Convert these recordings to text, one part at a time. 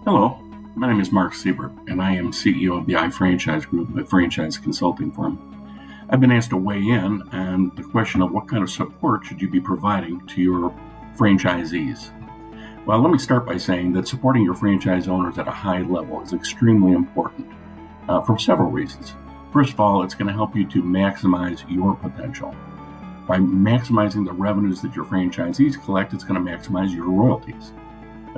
Hello, my name is Mark Siebert, and I am CEO of the iFranchise Group, a franchise consulting firm. I've been asked to weigh in on the question of what kind of support should you be providing to your franchisees. Well, let me start by saying that supporting your franchise owners at a high level is extremely important for several reasons. First of all, it's going to help you to maximize your potential. By maximizing the revenues that your franchisees collect, it's going to maximize your royalties.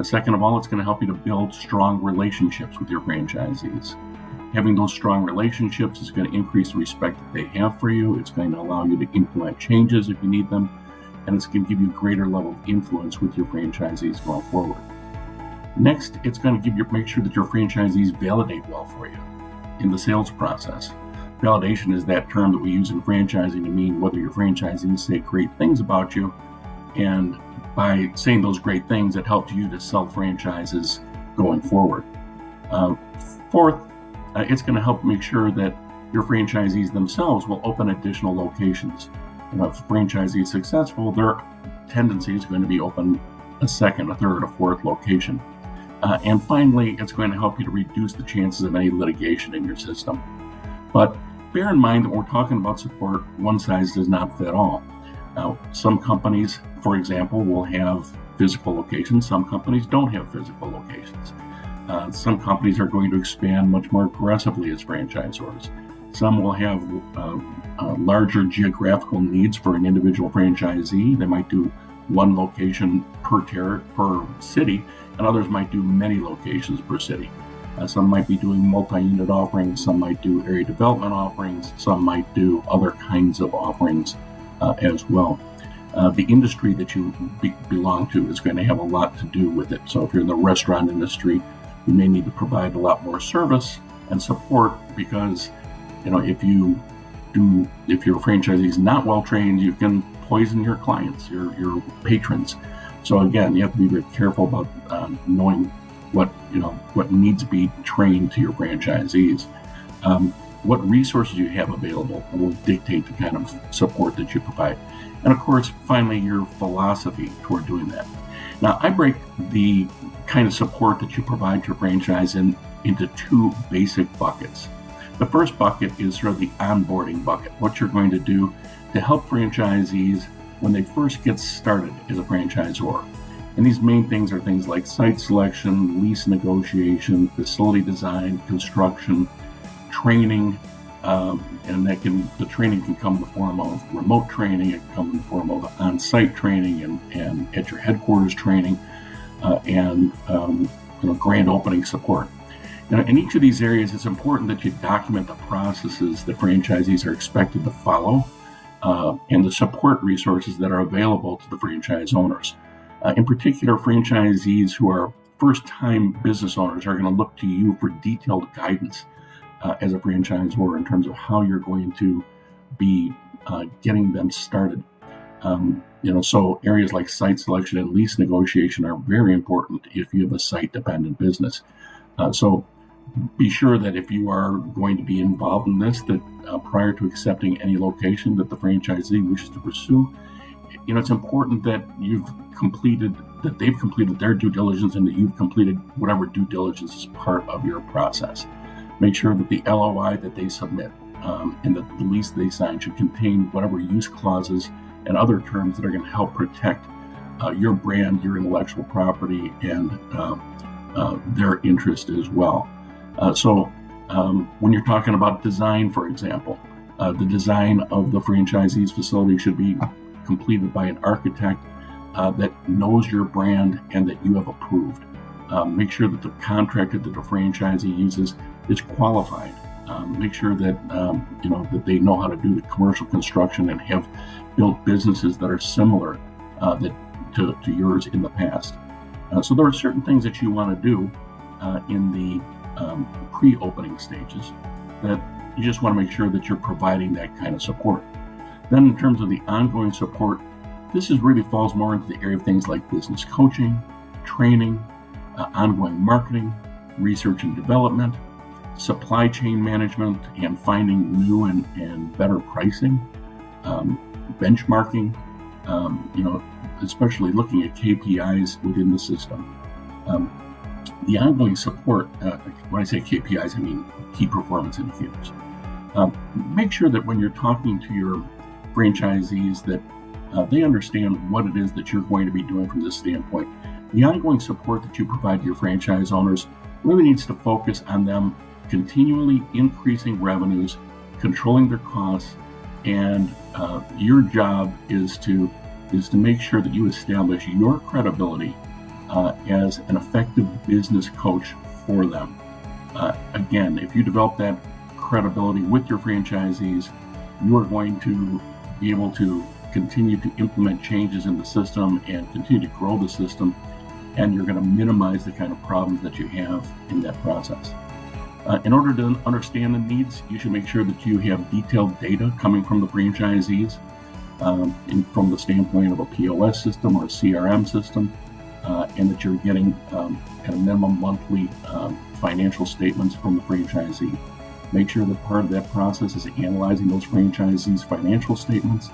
Second of all, it's going to help you to build strong relationships with your franchisees. Having those strong relationships is going to increase the respect that they have for you. It's going to allow you to implement changes if you need them, and it's going to give you a greater level of influence with your franchisees going forward. Next, it's going to make sure that your franchisees validate well for you in the sales process. Validation is that term that we use in franchising to mean whether your franchisees say great things about you, and by saying those great things, it helps you to sell franchises going forward. Fourth, it's going to help make sure that your franchisees themselves will open additional locations. If a franchisee is successful, their tendency is going to be open a second, a third, a fourth location. And finally, it's going to help you to reduce the chances of any litigation in your system. But bear in mind that when we're talking about support, one size does not fit all. Now, some companies, for example, will have physical locations. Some companies don't have physical locations. Some companies are going to expand much more aggressively as franchisors. Some will have larger geographical needs for an individual franchisee. They might do one location per city, and others might do many locations per city. Some might be doing multi-unit offerings. Some might do area development offerings. Some might do other kinds of offerings as well. The industry that you belong to is going to have a lot to do with it. So if you're in the restaurant industry, you may need to provide a lot more service and support because, if your franchisee is not well trained, you can poison your clients, your patrons. So again, you have to be very careful about knowing what needs to be trained to your franchisees. What resources you have available will dictate the kind of support that you provide. And of course, finally, your philosophy toward doing that. Now, I break the kind of support that you provide to your franchise into two basic buckets. The first bucket is sort of the onboarding bucket, what you're going to do to help franchisees when they first get started as a franchisor. And these main things are things like site selection, lease negotiation, facility design, construction, training, and the training can come in the form of remote training, it can come in the form of on-site training and at your headquarters training, and grand opening support. In each of these areas, it's important that you document the processes that franchisees are expected to follow, and the support resources that are available to the franchise owners. In particular, franchisees who are first-time business owners are going to look to you for detailed guidance as a franchisor in terms of how you're going to be getting them started. So areas like site selection and lease negotiation are very important if you have a site-dependent business. So be sure that if you are going to be involved in this, that prior to accepting any location that the franchisee wishes to pursue, it's important that they've completed their due diligence and that you've completed whatever due diligence is part of your process. Make sure that the LOI that they submit and that the lease they sign should contain whatever use clauses and other terms that are going to help protect your brand, your intellectual property, and their interest as well. So when you're talking about design, for example, the design of the franchisee's facility should be completed by an architect that knows your brand and that you have approved. Make sure that the contractor that the franchisee uses is qualified. Make sure that that they know how to do the commercial construction and have built businesses that are similar to yours in the past. So there are certain things that you want to do in the pre-opening stages that you just want to make sure that you're providing that kind of support. Then in terms of the ongoing support, this really falls more into the area of things like business coaching, training, ongoing marketing, research and development, supply chain management, and finding new and better pricing, benchmarking, especially looking at KPIs within the system. The ongoing support, when I say KPIs, I mean key performance indicators. Make sure that when you're talking to your franchisees that they understand what it is that you're going to be doing from this standpoint. The ongoing support that you provide to your franchise owners really needs to focus on them continually increasing revenues, controlling their costs, and your job is to make sure that you establish your credibility as an effective business coach for them. Again, if you develop that credibility with your franchisees, you are going to be able to continue to implement changes in the system and continue to grow the system, and you're going to minimize the kind of problems that you have in that process. In order to understand the needs, you should make sure that you have detailed data coming from the franchisees from the standpoint of a POS system or a CRM system, and that you're getting at a minimum monthly financial statements from the franchisee. Make sure that part of that process is analyzing those franchisees' financial statements.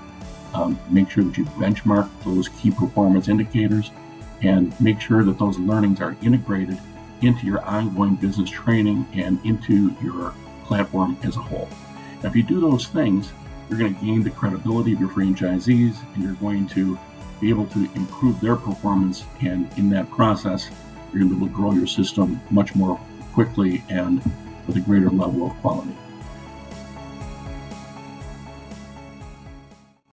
Make sure that you benchmark those key performance indicators, and make sure that those learnings are integrated into your ongoing business training and into your platform as a whole. Now, if you do those things, you're going to gain the credibility of your franchisees, and you're going to be able to improve their performance, and in that process, you're going to be able to grow your system much more quickly and with a greater level of quality.